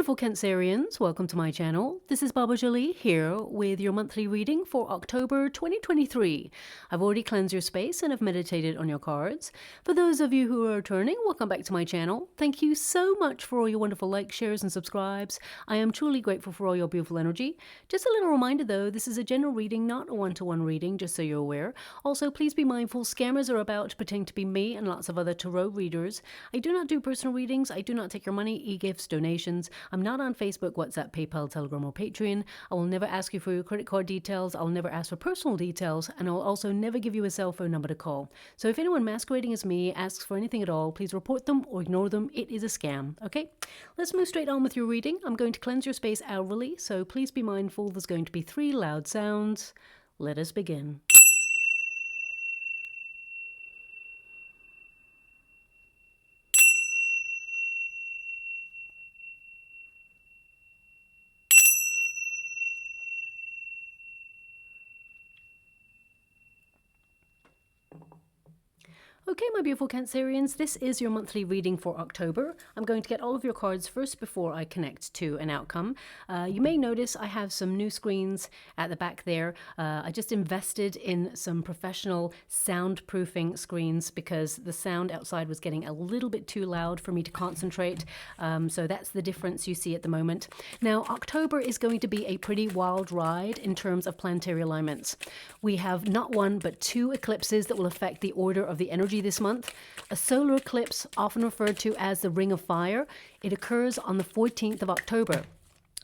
beautiful Cancerians, welcome to my channel. This is Baba Jolie here with your monthly reading for October 2023. I've already cleansed your space and have meditated on your cards. For those of you who are returning, welcome back to my channel. Thank you so much for all your wonderful likes, shares and subscribes. I am truly grateful for all your beautiful energy. Just a little reminder though, this is a general reading, not a one-to-one reading, just so you're aware. Also, please be mindful, scammers are about to pretend to be me and lots of other tarot readers. I do not do personal readings. I do not take your money, e-gifts, donations. I'm not on Facebook, WhatsApp, PayPal, Telegram, or Patreon. I will never ask you for your credit card details. I'll never ask for personal details, and I'll also never give you a cell phone number to call. So if anyone masquerading as me asks for anything at all, please report them or ignore them. It is a scam, okay? Let's move straight on with your reading. I'm going to cleanse your space hourly, so please be mindful there's going to be 3 loud sounds. Let us begin. Okay, my beautiful Cancerians, this is your monthly reading for October. I'm going to get all of your cards first before I connect to an outcome. You may notice I have some new screens at the back there. I just invested in some professional soundproofing screens because the sound outside was getting a little bit too loud for me to concentrate. So that's the difference you see at the moment. Now, October is going to be a pretty wild ride in terms of planetary alignments. We have not one, but 2 eclipses that will affect the order of the energy this month. A solar eclipse, often referred to as the Ring of Fire, it occurs on the 14th of October.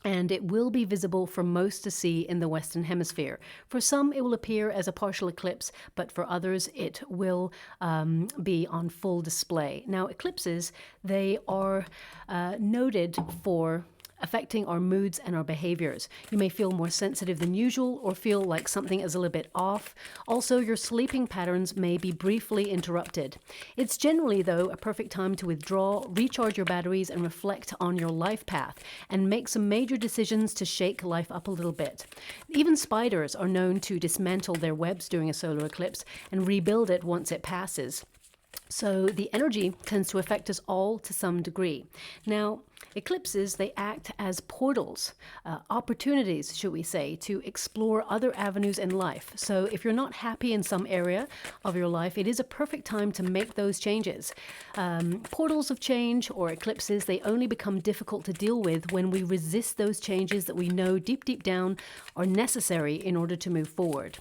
And it will be visible for most to see in the Western Hemisphere. For some, it will appear as a partial eclipse, but for others, it will be on full display. Now, eclipses, they are noted for affecting our moods and our behaviors. You may feel more sensitive than usual or feel like something is a little bit off. Also, your sleeping patterns may be briefly interrupted. It's generally, though, a perfect time to withdraw, recharge your batteries, and reflect on your life path and make some major decisions to shake life up a little bit. Even spiders are known to dismantle their webs during a solar eclipse and rebuild it once it passes. So the energy tends to affect us all to some degree. Now, eclipses, they act as portals, opportunities, should we say, to explore other avenues in life. So if you're not happy in some area of your life, it is a perfect time to make those changes. Portals of change or eclipses, they only become difficult to deal with when we resist those changes that we know deep down are necessary in order to move forward.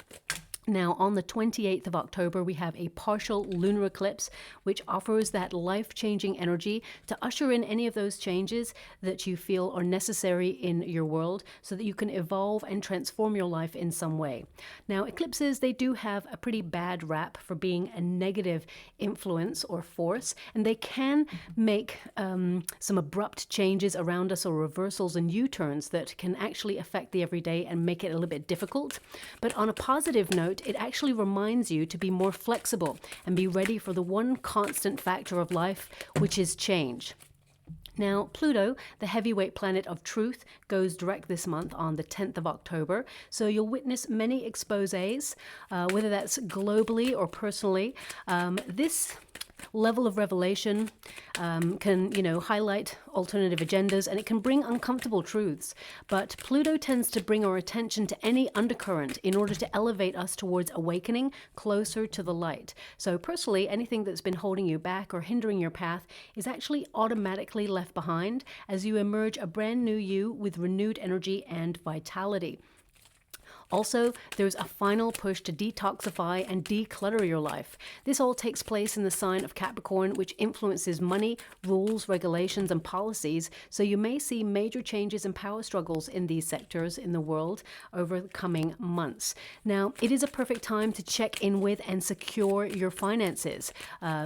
Now, on the 28th of October, we have a partial lunar eclipse, which offers that life-changing energy to usher in any of those changes that you feel are necessary in your world so that you can evolve and transform your life in some way. Now, eclipses, they do have a pretty bad rap for being a negative influence or force, and they can make some abrupt changes around us or reversals and U-turns that can actually affect the everyday and make it a little bit difficult. But on a positive note, it actually reminds you to be more flexible and be ready for the one constant factor of life, which is change. Now, Pluto, the heavyweight planet of truth, goes direct this month on the 10th of October. So you'll witness many exposés, whether that's globally or personally. This level of revelation can, highlight alternative agendas, and it can bring uncomfortable truths. But Pluto tends to bring our attention to any undercurrent in order to elevate us towards awakening closer to the light. So personally, anything that's been holding you back or hindering your path is actually automatically left behind as you emerge a brand new you with renewed energy and vitality. Also, there's a final push to detoxify and declutter your life. This all takes place in the sign of Capricorn, which influences money, rules, regulations, and policies. So you may see major changes and power struggles in these sectors in the world over the coming months. Now, it is a perfect time to check in with and secure your finances.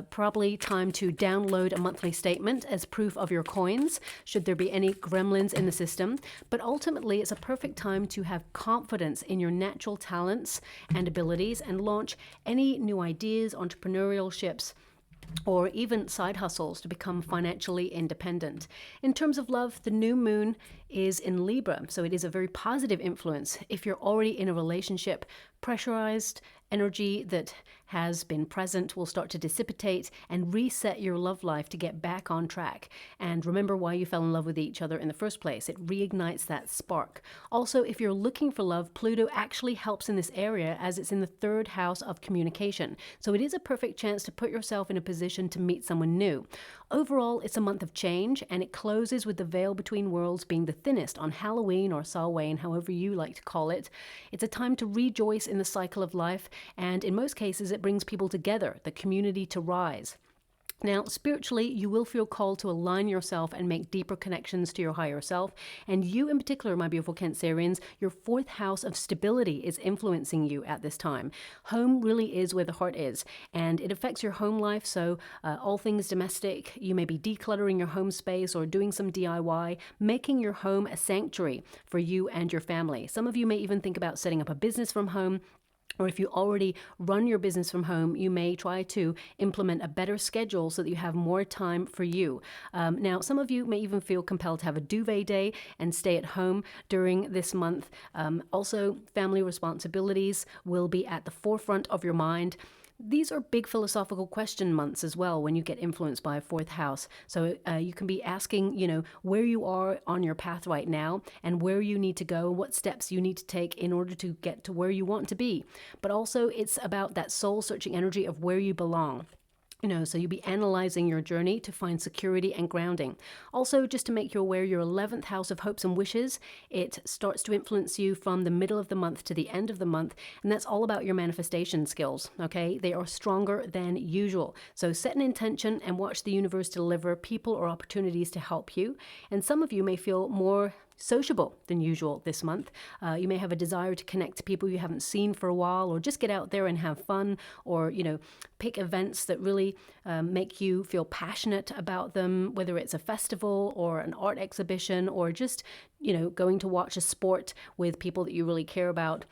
Probably time to download a monthly statement as proof of your coins, should there be any gremlins in the system. But ultimately, it's a perfect time to have confidence in your natural talents and abilities and launch any new ideas, entrepreneurialships, or even side hustles to become financially independent. In terms of love, the new moon is in Libra. So it is a very positive influence. If you're already in a relationship, pressurized energy that has been present will start to dissipate and reset your love life to get back on track. And remember why you fell in love with each other in the first place. It reignites that spark. Also, if you're looking for love, Pluto actually helps in this area as it's in the 3rd house of communication. So it is a perfect chance to put yourself in a position to meet someone new. Overall, it's a month of change, and it closes with the veil between worlds being the thinnest on Halloween or Samhain, however you like to call it. It's a time to rejoice in the cycle of life, and in most cases it brings people together, the community to rise. Now, spiritually, you will feel called to align yourself and make deeper connections to your higher self. And you in particular, my beautiful Cancerians, your 4th house of stability is influencing you at this time. Home really is where the heart is, and it affects your home life. So all things domestic, you may be decluttering your home space or doing some DIY, making your home a sanctuary for you and your family. Some of you may even think about setting up a business from home. Or if you already run your business from home, you may try to implement a better schedule so that you have more time for you. Now, some of you may even feel compelled to have a duvet day and stay at home during this month. Also, family responsibilities will be at the forefront of your mind. These are big philosophical question months as well when you get influenced by a 4th house. So you can be asking, where you are on your path right now and where you need to go, what steps you need to take in order to get to where you want to be. But also it's about that soul searching energy of where you belong. So you'll be analyzing your journey to find security and grounding. Also, just to make you aware, your 11th house of hopes and wishes, it starts to influence you from the middle of the month to the end of the month. And that's all about your manifestation skills, okay? They are stronger than usual. So set an intention and watch the universe deliver people or opportunities to help you. And some of you may feel more sociable than usual this month. You may have a desire to connect to people you haven't seen for a while, or just get out there and have fun, or pick events that really make you feel passionate about them, whether it's a festival or an art exhibition, or just going to watch a sport with people that you really care about.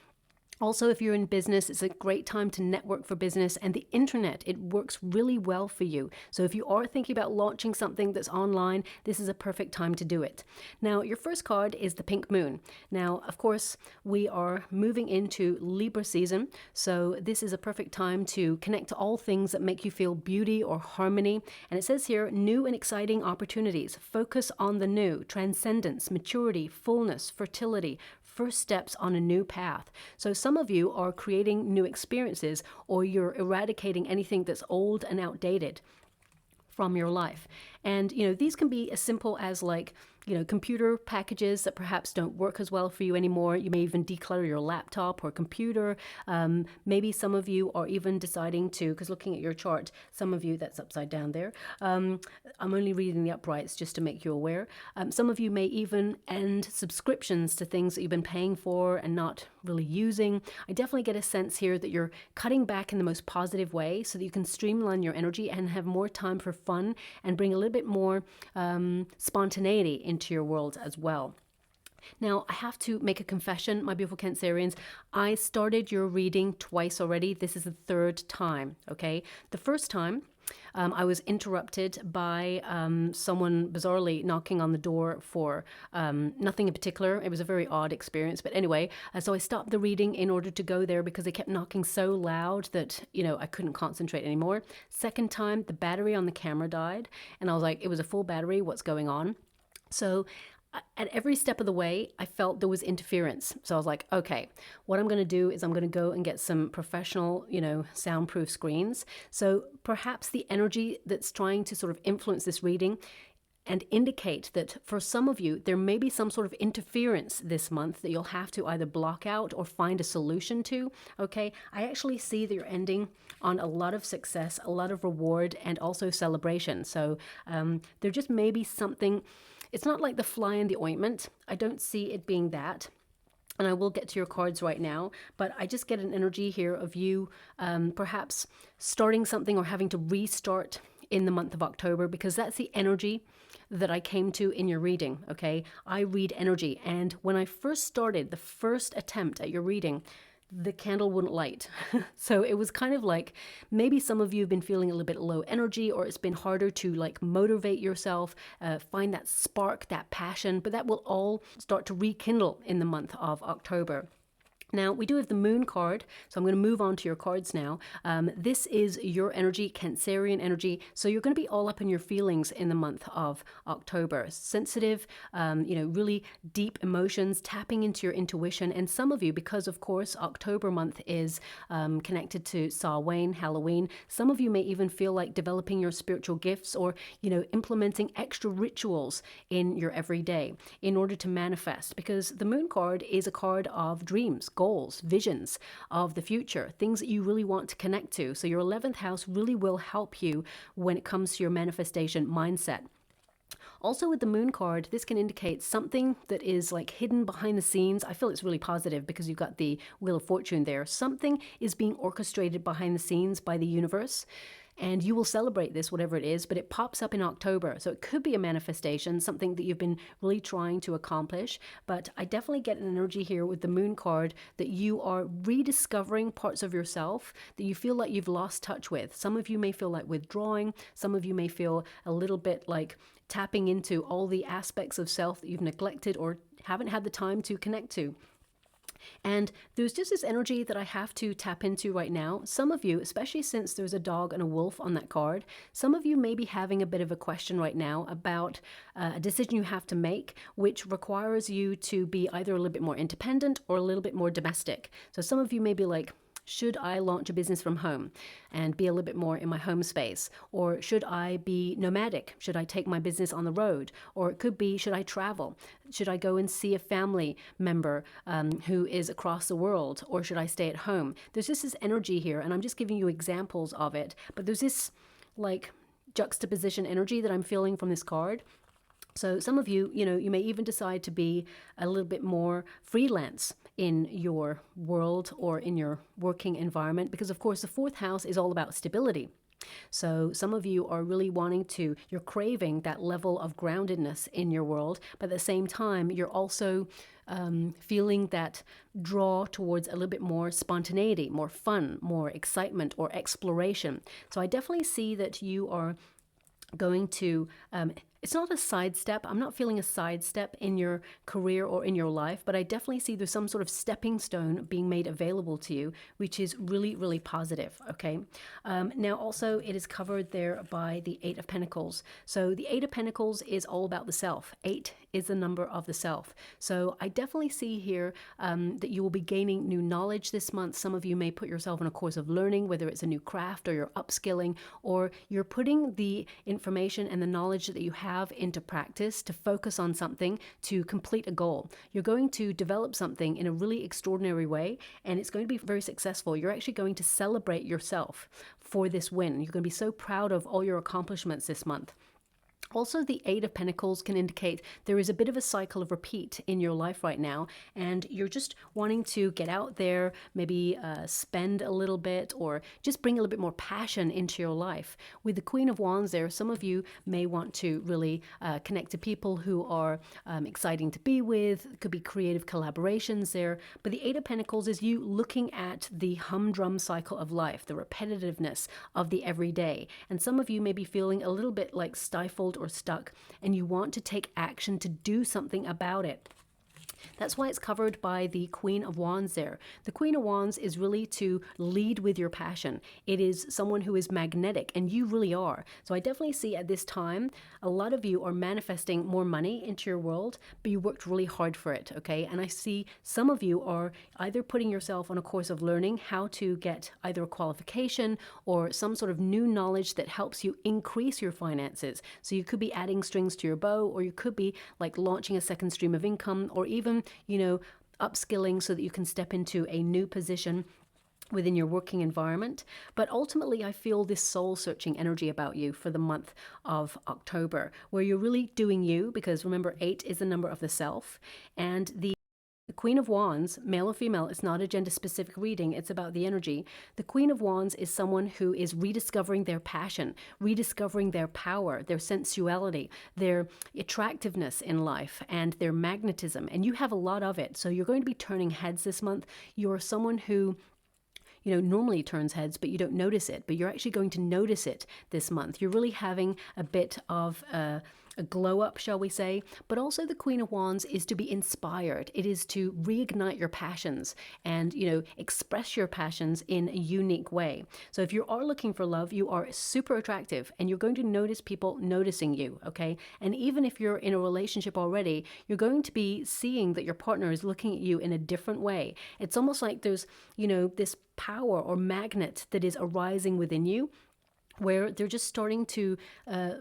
Also, if you're in business, it's a great time to network for business, and the internet, it works really well for you. So if you are thinking about launching something that's online, this is a perfect time to do it. Now, your first card is the pink moon. Now, of course, we are moving into Libra season, so this is a perfect time to connect to all things that make you feel beauty or harmony. And it says here, new and exciting opportunities. Focus on the new, transcendence, maturity, fullness, fertility, first steps on a new path. So some of you are creating new experiences, or you're eradicating anything that's old and outdated from your life. And, these can be as simple as computer packages that perhaps don't work as well for you anymore. You may even declutter your laptop or computer. Maybe some of you are even deciding to, because looking at your chart, some of you, that's upside down there. I'm only reading the uprights just to make you aware. Some of you may even end subscriptions to things that you've been paying for and not really using. I definitely get a sense here that you're cutting back in the most positive way so that you can streamline your energy and have more time for fun and bring a little bit more spontaneity into your world as well. Now, I have to make a confession, my beautiful Cancerians. I started your reading twice already. This is the 3rd time, okay? The first time, I was interrupted by someone bizarrely knocking on the door for nothing in particular. It was a very odd experience. But anyway, so I stopped the reading in order to go there because they kept knocking so loud that, I couldn't concentrate anymore. Second time, the battery on the camera died. And I was like, it was a full battery. What's going on? So at every step of the way, I felt there was interference. So I was like, okay, what I'm going to do is I'm going to go and get some professional, soundproof screens. So perhaps the energy that's trying to sort of influence this reading and indicate that for some of you, there may be some sort of interference this month that you'll have to either block out or find a solution to, okay? I actually see that you're ending on a lot of success, a lot of reward, and also celebration. So there just may be something. It's not like the fly in the ointment. I don't see it being that. And I will get to your cards right now, but I just get an energy here of you perhaps starting something or having to restart in the month of October, because that's the energy that I came to in your reading, okay? I read energy, and when I first started the first attempt at your reading, the candle wouldn't light. So it was kind of like maybe some of you have been feeling a little bit low energy, or it's been harder to like motivate yourself, find that spark, that passion, but that will all start to rekindle in the month of October. Now, we do have the moon card, so I'm going to move on to your cards now. This is your energy, Cancerian energy, so you're going to be all up in your feelings in the month of October. Sensitive, really deep emotions, tapping into your intuition, and some of you, because of course October month is connected to Samhain, Halloween, some of you may even feel like developing your spiritual gifts or, implementing extra rituals in your everyday in order to manifest, because the moon card is a card of dreams, goals, visions of the future, things that you really want to connect to. So your 11th house really will help you when it comes to your manifestation mindset. Also with the moon card, this can indicate something that is like hidden behind the scenes. I feel it's really positive because you've got the Wheel of Fortune there. Something is being orchestrated behind the scenes by the universe. And you will celebrate this, whatever it is, but it pops up in October. So it could be a manifestation, something that you've been really trying to accomplish. But I definitely get an energy here with the moon card that you are rediscovering parts of yourself that you feel like you've lost touch with. Some of you may feel like withdrawing. Some of you may feel a little bit like tapping into all the aspects of self that you've neglected or haven't had the time to connect to. And there's just this energy that I have to tap into right now. Some of you, especially since there's a dog and a wolf on that card, some of you may be having a bit of a question right now about a decision you have to make, which requires you to be either a little bit more independent or a little bit more domestic. So some of you may be like, should I launch a business from home and be a little bit more in my home space? Or should I be nomadic? Should I take my business on the road? Or it could be, should I travel? Should I go and see a family member who is across the world? Or should I stay at home? There's just this energy here, and I'm just giving you examples of it. But there's this like juxtaposition energy that I'm feeling from this card. So some of you, you may even decide to be a little bit more freelance in your world or in your working environment, because of course the 4th house is all about stability. So some of you are really you're craving that level of groundedness in your world, but at the same time, you're also feeling that draw towards a little bit more spontaneity, more fun, more excitement or exploration. So I definitely see that you are going to, it's not a sidestep. I'm not feeling a sidestep in your career or in your life, but I definitely see there's some sort of stepping stone being made available to you, which is really, really positive, okay? Now also it is covered there by the 8 of Pentacles. So the 8 of Pentacles is all about the self. 8 is the number of the self. So I definitely see here that you will be gaining new knowledge this month. Some of you may put yourself in a course of learning, whether it's a new craft or you're upskilling, or you're putting the information and the knowledge that you have into practice to focus on something to complete a goal. You're going to develop something in a really extraordinary way, and it's going to be very successful. You're actually going to celebrate yourself for this win. You're going to be so proud of all your accomplishments this month. Also, the 8 of Pentacles can indicate there is a bit of a cycle of repeat in your life right now, and you're just wanting to get out there, maybe spend a little bit, or just bring a little bit more passion into your life. With the Queen of Wands there, some of you may want to really connect to people who are exciting to be with. It could be creative collaborations there. But the 8 of Pentacles is you looking at the humdrum cycle of life, the repetitiveness of the everyday. And some of you may be feeling a little bit like stifled or stuck, and you want to take action to do something about it. That's why it's covered by the Queen of Wands there. The Queen of Wands is really to lead with your passion. It is someone who is magnetic, and you really are. So I definitely see at this time, a lot of you are manifesting more money into your world, but you worked really hard for it, okay? And I see some of you are either putting yourself on a course of learning how to get either a qualification or some sort of new knowledge that helps you increase your finances. So you could be adding strings to your bow, or you could be like launching a second stream of income, or even, upskilling so that you can step into a new position within your working environment. But ultimately, I feel this soul-searching energy about you for the month of October, where you're really doing you, because remember, 8 is the number of the self, and the Queen of Wands, male or female, it's not a gender specific reading, it's about the energy. The Queen of Wands is someone who is rediscovering their passion, rediscovering their power, their sensuality, their attractiveness in life, and their magnetism. And you have a lot of it. So you're going to be turning heads this month. You're someone who normally turns heads, but you don't notice it. But you're actually going to notice it this month. You're really having a bit of a glow up, shall we say. But also the Queen of Wands is to be inspired. It is to reignite your passions and, express your passions in a unique way. So if you are looking for love, you are super attractive and you're going to notice people noticing you, okay? And even if you're in a relationship already, you're going to be seeing that your partner is looking at you in a different way. It's almost like there's, this power or magnet that is arising within you, where they're just starting to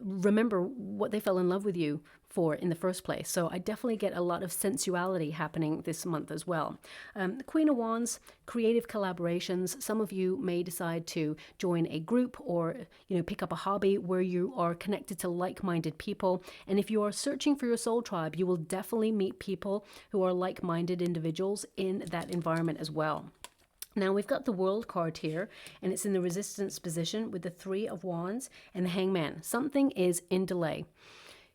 remember what they fell in love with you for in the first place. So I definitely get a lot of sensuality happening this month as well. The Queen of Wands, creative collaborations. Some of you may decide to join a group or, pick up a hobby where you are connected to like-minded people. And if you are searching for your soul tribe, you will definitely meet people who are like-minded individuals in that environment as well. Now we've got the World card here, and it's in the Resistance position with the Three of Wands and the Hangman. Something is in delay.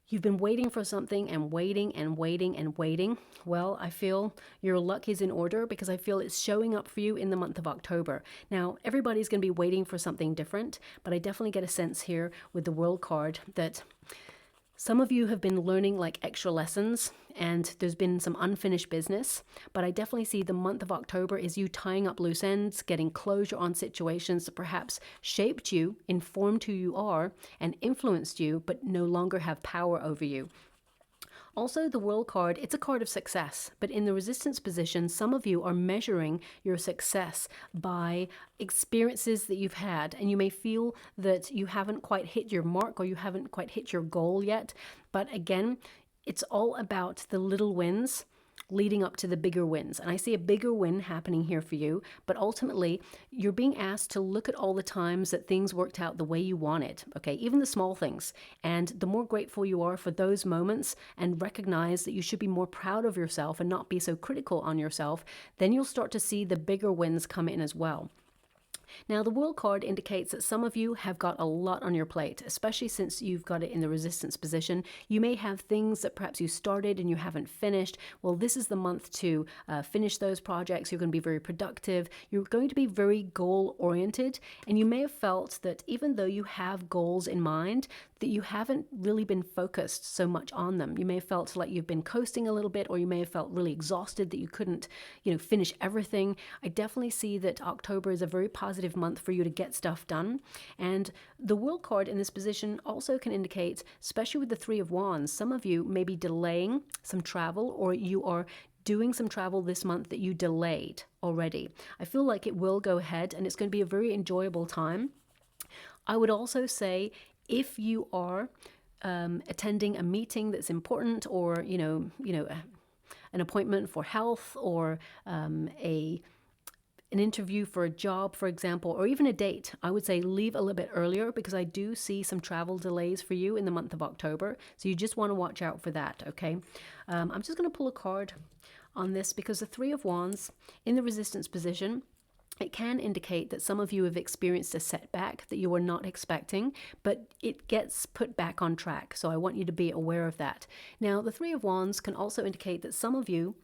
You've been waiting for something and waiting and waiting and waiting. Well, I feel your luck is in order because I feel it's showing up for you in the month of October. Now, everybody's going to be waiting for something different, but I definitely get a sense here with the World card that some of you have been learning like extra lessons and there's been some unfinished business, but I definitely see the month of October is you tying up loose ends, getting closure on situations that perhaps shaped you, informed who you are, and influenced you, but no longer have power over you. Also, the World card, it's a card of success, but in the Resistance position, some of you are measuring your success by experiences that you've had, and you may feel that you haven't quite hit your mark or you haven't quite hit your goal yet. But again, it's all about the little wins leading up to the bigger wins. And I see a bigger win happening here for you, but ultimately you're being asked to look at all the times that things worked out the way you wanted, okay? Even the small things. And the more grateful you are for those moments and recognize that you should be more proud of yourself and not be so critical on yourself, then you'll start to see the bigger wins come in as well. Now, the World card indicates that some of you have got a lot on your plate, especially since you've got it in the Resistance position. You may have things that perhaps you started and you haven't finished. Well, this is the month to finish those projects. You're going to be very productive. You're going to be very goal-oriented, and you may have felt that even though you have goals in mind, that you haven't really been focused so much on them. You may have felt like you've been coasting a little bit, or you may have felt really exhausted that you couldn't, finish everything. I definitely see that October is a very positive month for you to get stuff done. And the World card in this position also can indicate, especially with the Three of Wands, some of you may be delaying some travel, or you are doing some travel this month that you delayed already. I feel like it will go ahead and it's going to be a very enjoyable time. I would also say if you are attending a meeting that's important, or an appointment for health, or an interview for a job, for example, or even a date, I would say leave a little bit earlier, because I do see some travel delays for you in the month of October. So you just want to watch out for that, okay? I'm just going to pull a card on this, because the Three of Wands in the Resistance position, it can indicate that some of you have experienced a setback that you were not expecting, but it gets put back on track. So I want you to be aware of that. Now, the Three of Wands can also indicate that some of you,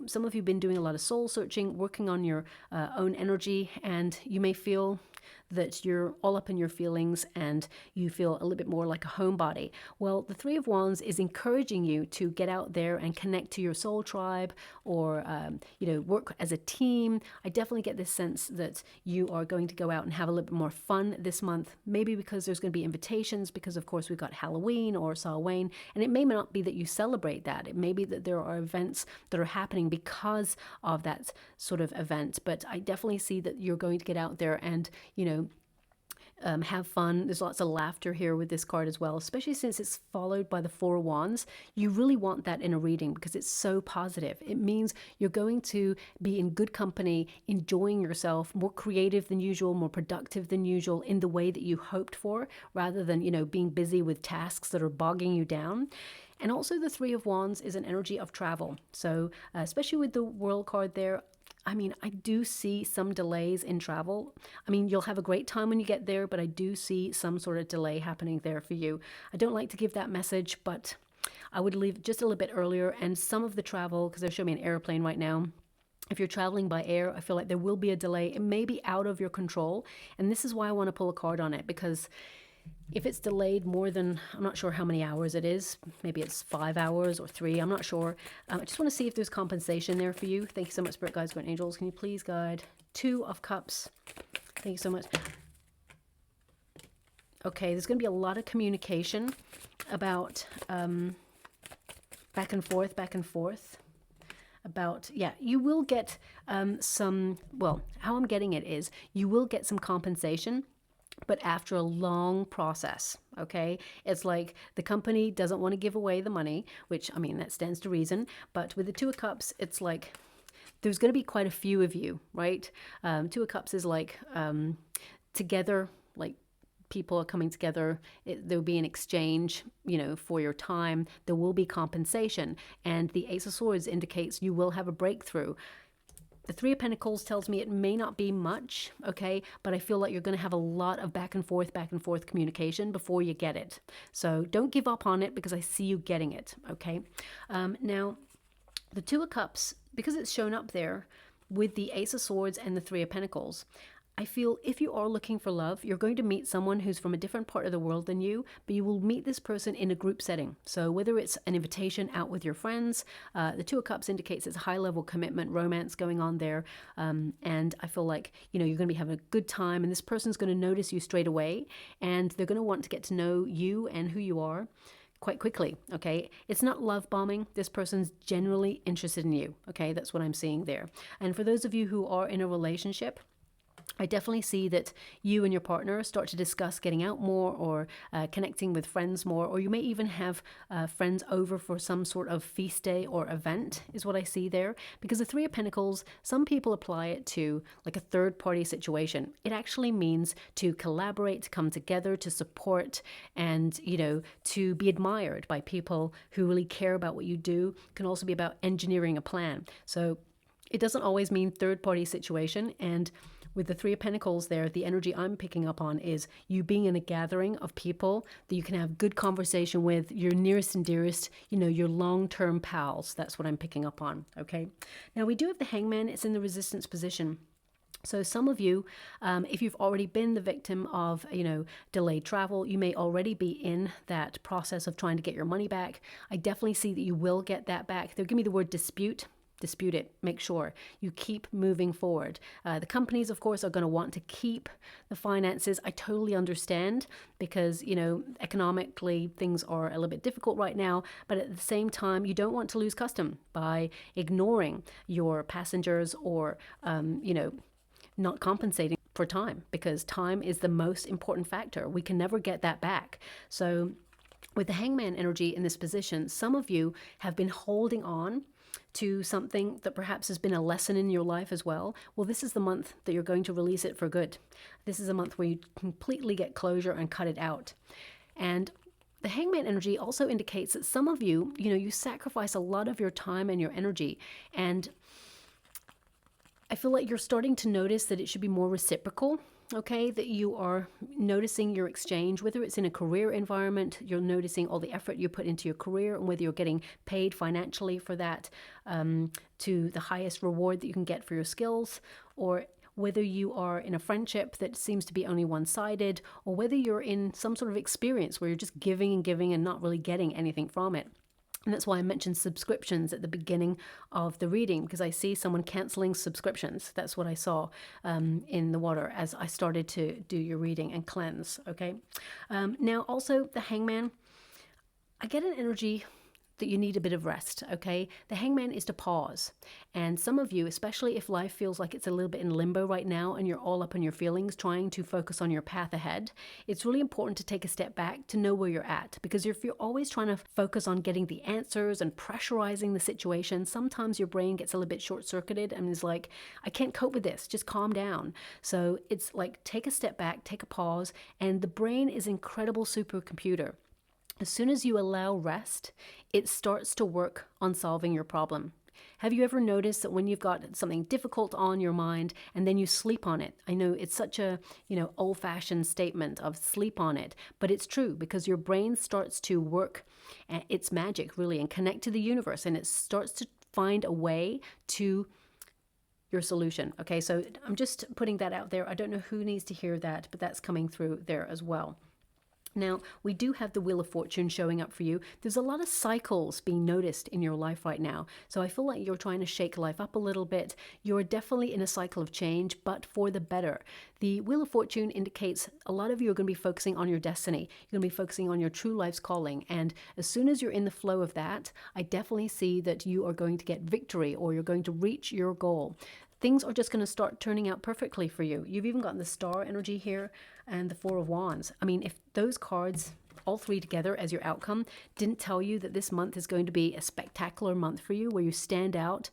some of you have been doing a lot of soul searching, working on your own energy, and you may feel that you're all up in your feelings and you feel a little bit more like a homebody. Well, the Three of Wands is encouraging you to get out there and connect to your soul tribe, or, work as a team. I definitely get this sense that you are going to go out and have a little bit more fun this month, maybe because there's going to be invitations, because of course we've got Halloween or Samhain, and it may not be that you celebrate that. It may be that there are events that are happening because of that sort of event, but I definitely see that you're going to get out there and, have fun. There's lots of laughter here with this card as well, especially since it's followed by the Four of Wands. You really want that in a reading because it's so positive. It means you're going to be in good company, enjoying yourself, more creative than usual, more productive than usual in the way that you hoped for, rather than, you know, being busy with tasks that are bogging you down. And also the Three of Wands is an energy of travel. So especially with the World card there, I mean, I do see some delays in travel. I mean, you'll have a great time when you get there, but I do see some sort of delay happening there for you. I don't like to give that message, but I would leave just a little bit earlier. And some of the travel, because they're showing me an airplane right now, if you're traveling by air, I feel like there will be a delay. It may be out of your control. And this is why I want to pull a card on it, because if it's delayed more than, I'm not sure how many hours it is. Maybe it's 5 hours or 3. I'm not sure. I just want to see if there's compensation there for you. Thank you so much, Spirit Guides, Guardian Angels. Can you please guide? 2 of Cups. Thank you so much. Okay, there's going to be a lot of communication about back and forth. About, yeah, you will get some, well, how I'm getting it is you will get some compensation, but after a long process, okay? It's like the company doesn't want to give away the money, which, I mean, that stands to reason. But with the Two of Cups, it's like there's going to be quite a few of you, right? Two of Cups is like together, like people are coming together. There'll be an exchange, you know, for your time. There will be compensation. And the Ace of Swords indicates you will have a breakthrough. The Three of Pentacles tells me it may not be much, okay, but I feel like you're going to have a lot of back and forth communication before you get it. So don't give up on it because I see you getting it, okay? Now, the Two of Cups, because it's shown up there with the Ace of Swords and the Three of Pentacles, I feel if you are looking for love, you're going to meet someone who's from a different part of the world than you, but you will meet this person in a group setting. So whether it's an invitation out with your friends, the Two of Cups indicates it's a high-level commitment, romance going on there. And I feel like, you know, you're going to be having a good time, and this person's going to notice you straight away, and they're going to want to get to know you and who you are quite quickly, okay? It's not love bombing. This person's generally interested in you, okay? That's what I'm seeing there. And for those of you who are in a relationship, I definitely see that you and your partner start to discuss getting out more, or connecting with friends more, or you may even have friends over for some sort of feast day or event is what I see there. Because the Three of Pentacles, some people apply it to like a third party situation. It actually means to collaborate, to come together, to support, and, you know, to be admired by people who really care about what you do. It can also be about engineering a plan. So it doesn't always mean third party situation. And with the Three of Pentacles there, the energy I'm picking up on is you being in a gathering of people that you can have good conversation with, your nearest and dearest, you know, your long-term pals. That's what I'm picking up on, okay? Now, we do have the Hangman. It's in the resistance position. So some of you, if you've already been the victim of, you know, delayed travel, you may already be in that process of trying to get your money back. I definitely see that you will get that back. They'll give me the word dispute it. Make sure you keep moving forward. The companies, of course, are going to want to keep the finances. I totally understand because, you know, economically things are a little bit difficult right now, but at the same time, you don't want to lose custom by ignoring your passengers or, you know, not compensating for time, because time is the most important factor. We can never get that back. So with the Hangman energy in this position, some of you have been holding on to something that perhaps has been a lesson in your life as well. Well, this is the month that you're going to release it for good. This is a month where you completely get closure and cut it out. And the Hangman energy also indicates that some of you, you know, you sacrifice a lot of your time and your energy. And I feel like you're starting to notice that it should be more reciprocal. Okay, that you are noticing your exchange, whether it's in a career environment, you're noticing all the effort you put into your career, and whether you're getting paid financially for that to the highest reward that you can get for your skills, or whether you are in a friendship that seems to be only one-sided, or whether you're in some sort of experience where you're just giving and giving and not really getting anything from it. And that's why I mentioned subscriptions at the beginning of the reading, because I see someone canceling subscriptions. That's what I saw in the water as I started to do your reading and cleanse, okay? Now, also the Hangman, I get an energy that you need a bit of rest, okay? The Hangman is to pause. And some of you, especially if life feels like it's a little bit in limbo right now and you're all up in your feelings trying to focus on your path ahead, it's really important to take a step back to know where you're at. Because if you're always trying to focus on getting the answers and pressurizing the situation, sometimes your brain gets a little bit short-circuited and is like, I can't cope with this, just calm down. So it's like, take a step back, take a pause, and the brain is an incredible supercomputer. As soon as you allow rest, it starts to work on solving your problem. Have you ever noticed that when you've got something difficult on your mind and then you sleep on it? I know it's such a, old-fashioned statement of sleep on it, but it's true because your brain starts to work its magic really and connect to the universe, and it starts to find a way to your solution. Okay, so I'm just putting that out there. I don't know who needs to hear that, but that's coming through there as well. Now, we do have the Wheel of Fortune showing up for you. There's a lot of cycles being noticed in your life right now. So I feel like you're trying to shake life up a little bit. You're definitely in a cycle of change, but for the better. The Wheel of Fortune indicates a lot of you are going to be focusing on your destiny. You're going to be focusing on your true life's calling. And as soon as you're in the flow of that, I definitely see that you are going to get victory or you're going to reach your goal. Things are just going to start turning out perfectly for you. You've even got the Star energy here and the Four of Wands. I mean, if those cards, all three together as your outcome, didn't tell you that this month is going to be a spectacular month for you, where you stand out,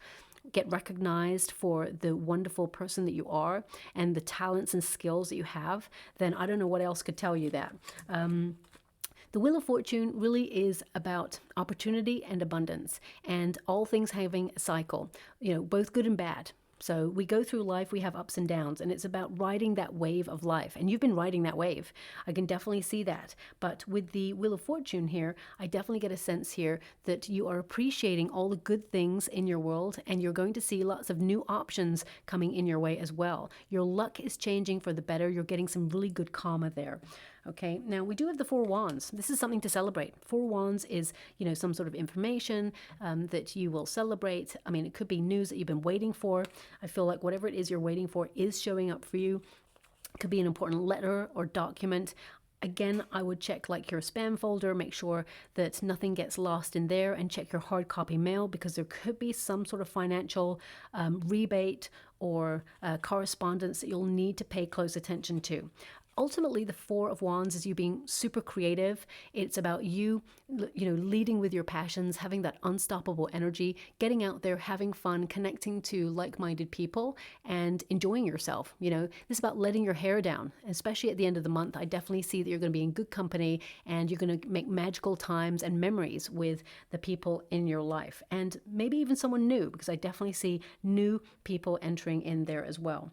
get recognized for the wonderful person that you are and the talents and skills that you have, then I don't know what else could tell you that. The Wheel of Fortune really is about opportunity and abundance, and all things having a cycle, both good and bad. So we go through life, we have ups and downs, and it's about riding that wave of life. And you've been riding that wave. I can definitely see that. But with the Wheel of Fortune here, I definitely get a sense here that you are appreciating all the good things in your world, and you're going to see lots of new options coming in your way as well. Your luck is changing for the better. You're getting some really good karma there. Okay, now we do have the Four Wands. This is something to celebrate. Four Wands is, some sort of information that you will celebrate. I mean, it could be news that you've been waiting for. I feel like whatever it is you're waiting for is showing up for you. It could be an important letter or document. Again, I would check like your spam folder, make sure that nothing gets lost in there, and check your hard copy mail, because there could be some sort of financial rebate or correspondence that you'll need to pay close attention to. Ultimately, the Four of Wands is you being super creative. It's about you, leading with your passions, having that unstoppable energy, getting out there, having fun, connecting to like-minded people, and enjoying yourself. This is about letting your hair down, especially at the end of the month. I definitely see that you're going to be in good company, and you're going to make magical times and memories with the people in your life, and maybe even someone new, because I definitely see new people entering in there as well.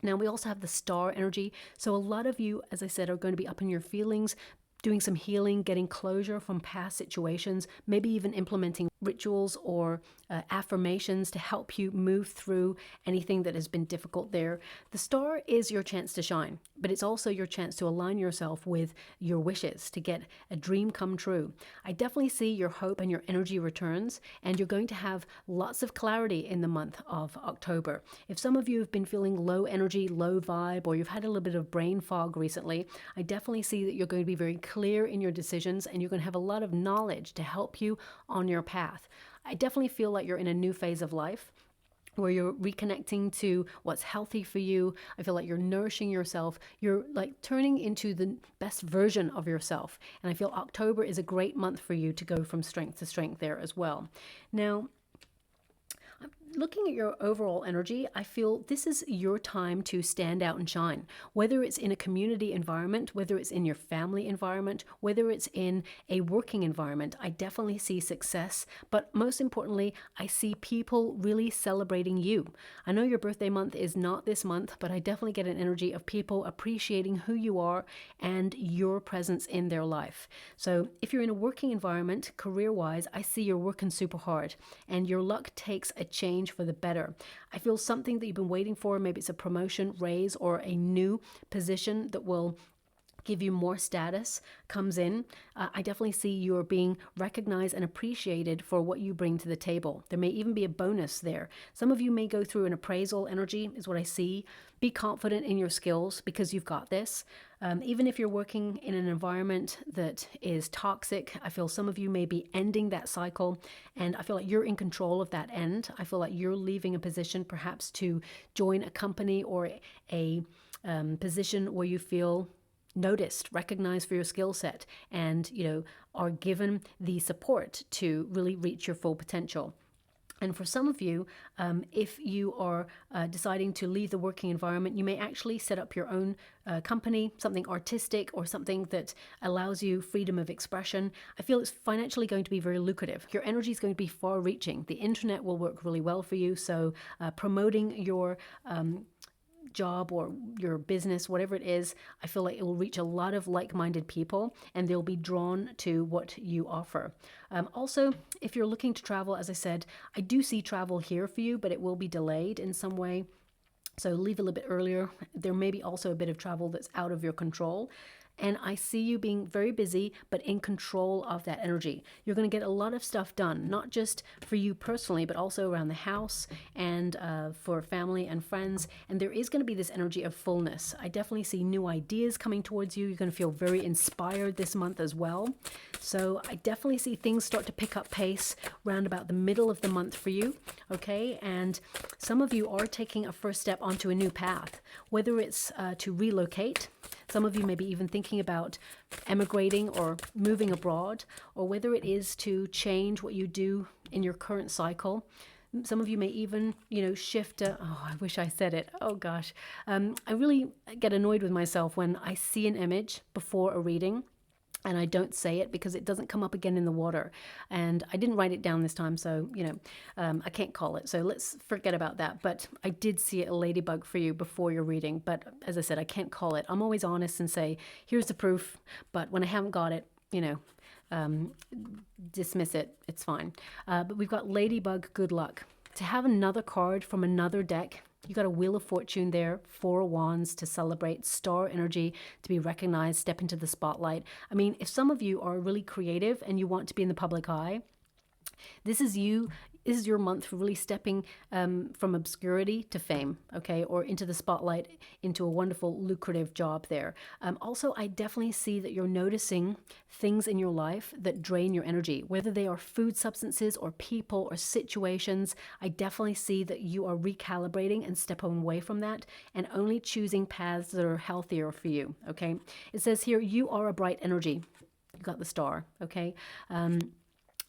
Now, we also have the Star energy. So a lot of you, as I said, are going to be up in your feelings, doing some healing, getting closure from past situations, maybe even implementing rituals or affirmations to help you move through anything that has been difficult there. The Star is your chance to shine, but it's also your chance to align yourself with your wishes to get a dream come true. I definitely see your hope and your energy returns, and you're going to have lots of clarity in the month of October. If some of you have been feeling low energy, low vibe, or you've had a little bit of brain fog recently, I definitely see that you're going to be very clear in your decisions, and you're going to have a lot of knowledge to help you on your path. I definitely feel like you're in a new phase of life where you're reconnecting to what's healthy for you. I feel like you're nourishing yourself. You're like turning into the best version of yourself. And I feel October is a great month for you to go from strength to strength there as well. Now, looking at your overall energy, I feel this is your time to stand out and shine. Whether it's in a community environment, whether it's in your family environment, whether it's in a working environment, I definitely see success. But most importantly, I see people really celebrating you. I know your birthday month is not this month, but I definitely get an energy of people appreciating who you are and your presence in their life. So if you're in a working environment, career-wise, I see you're working super hard, and your luck takes a change for the better. I feel something that you've been waiting for, maybe it's a promotion, raise, or a new position that will give you more status comes in. I definitely see you're being recognized and appreciated for what you bring to the table. There may even be a bonus there. Some of you may go through an appraisal energy is what I see. Be confident in your skills because you've got this. Even if you're working in an environment that is toxic, I feel some of you may be ending that cycle, and I feel like you're in control of that end. I feel like you're leaving a position perhaps to join a company or a position where you feel noticed, recognized for your skill set, and are given the support to really reach your full potential. And for some of you, if you are deciding to leave the working environment, you may actually set up your own company, something artistic or something that allows you freedom of expression. I feel it's financially going to be very lucrative. Your energy is going to be far reaching. The internet will work really well for you. So promoting your job or your business, whatever it is, I feel like it will reach a lot of like-minded people and they'll be drawn to what you offer. Also, if you're looking to travel, as I said, I do see travel here for you, but it will be delayed in some way. So leave a little bit earlier. There may be also a bit of travel that's out of your control. And I see you being very busy, but in control of that energy. You're going to get a lot of stuff done, not just for you personally, but also around the house and for family and friends. And there is going to be this energy of fullness. I definitely see new ideas coming towards you. You're going to feel very inspired this month as well. So I definitely see things start to pick up pace around about the middle of the month for you. Okay. And some of you are taking a first step onto a new path, whether it's to relocate. Some of you may be even thinking about emigrating or moving abroad, or whether it is to change what you do in your current cycle. Some of you may even, shift. I wish I said it. Oh gosh. I really get annoyed with myself when I see an image before a reading and I don't say it because it doesn't come up again in the water. And I didn't write it down this time, so, I can't call it. So let's forget about that. But I did see a ladybug for you before your reading. But as I said, I can't call it. I'm always honest and say, here's the proof. But when I haven't got it, dismiss it. It's fine. But we've got ladybug good luck. To have another card from another deck, you got a Wheel of Fortune there, 4 of Wands to celebrate, star energy to be recognized, step into the spotlight. I mean, if some of you are really creative and you want to be in the public eye, this is you. This is your month for really stepping from obscurity to fame, okay, or into the spotlight, into a wonderful, lucrative job there. Also, I definitely see that you're noticing things in your life that drain your energy, whether they are food substances or people or situations. I definitely see that you are recalibrating and stepping away from that and only choosing paths that are healthier for you, okay? It says here, you are a bright energy. You got the star, okay?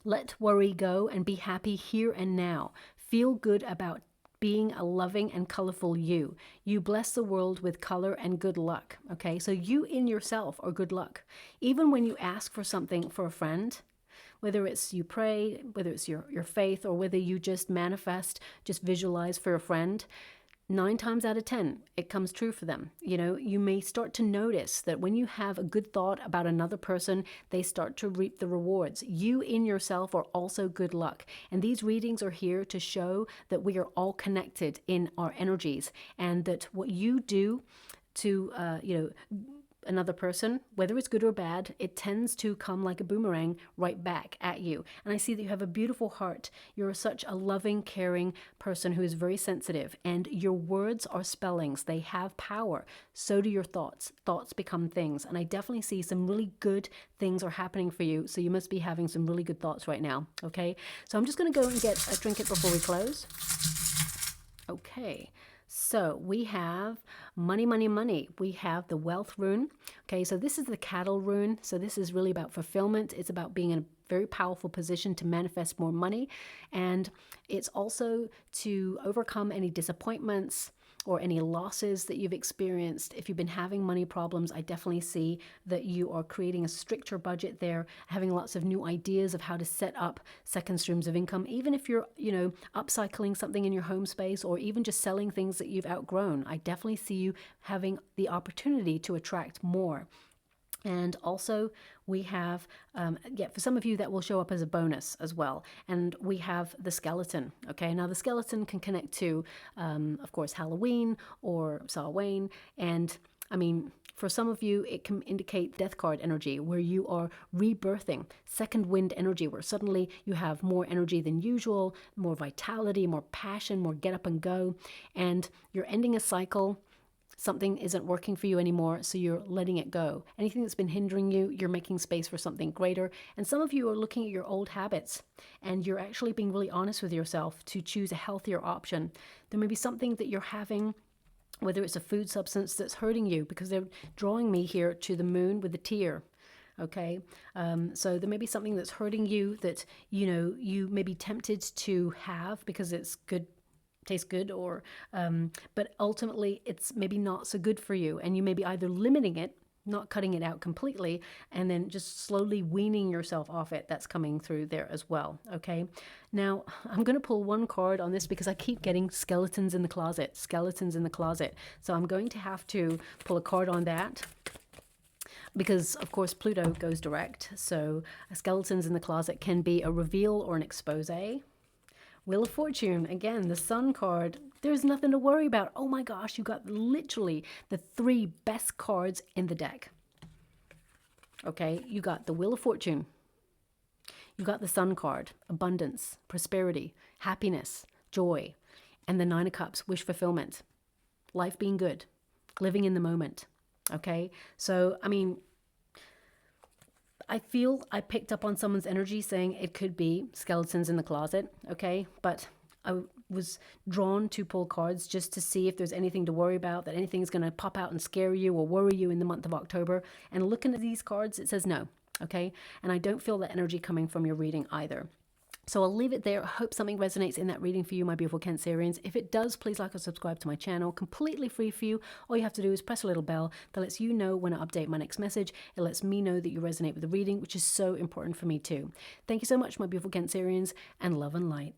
Let worry go and be happy here and now. Feel good about being a loving and colorful you. You bless the world with color and good luck. Okay, so you in yourself are good luck. Even when you ask for something for a friend, whether it's you pray, whether it's your faith, or whether you just manifest, just visualize for a friend, 9 times out of 10, it comes true for them. You may start to notice that when you have a good thought about another person, they start to reap the rewards. You in yourself are also good luck. And these readings are here to show that we are all connected in our energies, and that what you do to, another person, whether it's good or bad, it tends to come like a boomerang right back at you. And I see that you have a beautiful heart. You're such a loving, caring person who is very sensitive, and your words are spellings. They have power. So do your thoughts. Thoughts become things. And I definitely see some really good things are happening for you. So you must be having some really good thoughts right now. Okay. So I'm just going to go and get a trinket before we close. Okay. So we have money, money, money. We have the wealth rune. Okay, so this is the cattle rune. So this is really about fulfillment. It's about being in a very powerful position to manifest more money. And it's also to overcome any disappointments or any losses that you've experienced. If you've been having money problems, I definitely see that you are creating a stricter budget there, having lots of new ideas of how to set up second streams of income. Even if you're, upcycling something in your home space, or even just selling things that you've outgrown, I definitely see you having the opportunity to attract more. And also we have, for some of you that will show up as a bonus as well. And we have the skeleton. Okay, now the skeleton can connect to, of course, Halloween or Samhain. And I mean, For some of you, it can indicate death card energy, where you are rebirthing, second wind energy, where suddenly you have more energy than usual, more vitality, more passion, more get up and go, and you're ending a cycle. Something isn't working for you anymore, so you're letting it go. Anything that's been hindering you, you're making space for something greater. And some of you are looking at your old habits, and you're actually being really honest with yourself to choose a healthier option. There may be something that you're having, whether it's a food substance that's hurting you, because they're drawing me here to the moon with the tear. Okay, so there may be something that's hurting you that, you know, you may be tempted to have because it's good, tastes good, or but ultimately it's maybe not so good for you, and you may be either limiting it, not cutting it out completely, and then just slowly weaning yourself off it. That's coming through there as well. Okay, now I'm going to pull one card on this because I keep getting skeletons in the closet, skeletons in the closet. So I'm going to have to pull a card on that, because of course Pluto goes direct. So skeletons in the closet can be a reveal or an expose. Wheel of Fortune, again, the Sun card. There's nothing to worry about. Oh my gosh, you got literally the 3 best cards in the deck. Okay, you got the Wheel of Fortune. You got the Sun card, abundance, prosperity, happiness, joy, and the 9 of Cups, wish fulfillment, life being good, living in the moment. Okay, so I mean, I feel I picked up on someone's energy saying it could be skeletons in the closet, okay? But I was drawn to pull cards just to see if there's anything to worry about, that anything's going to pop out and scare you or worry you in the month of October. And looking at these cards, it says no, okay? And I don't feel that energy coming from your reading either. So I'll leave it there. I hope something resonates in that reading for you, my beautiful Cancerians. If it does, please like or subscribe to my channel. Completely free for you. All you have to do is press a little bell that lets you know when I update my next message. It lets me know that you resonate with the reading, which is so important for me too. Thank you so much, my beautiful Cancerians, and love and light.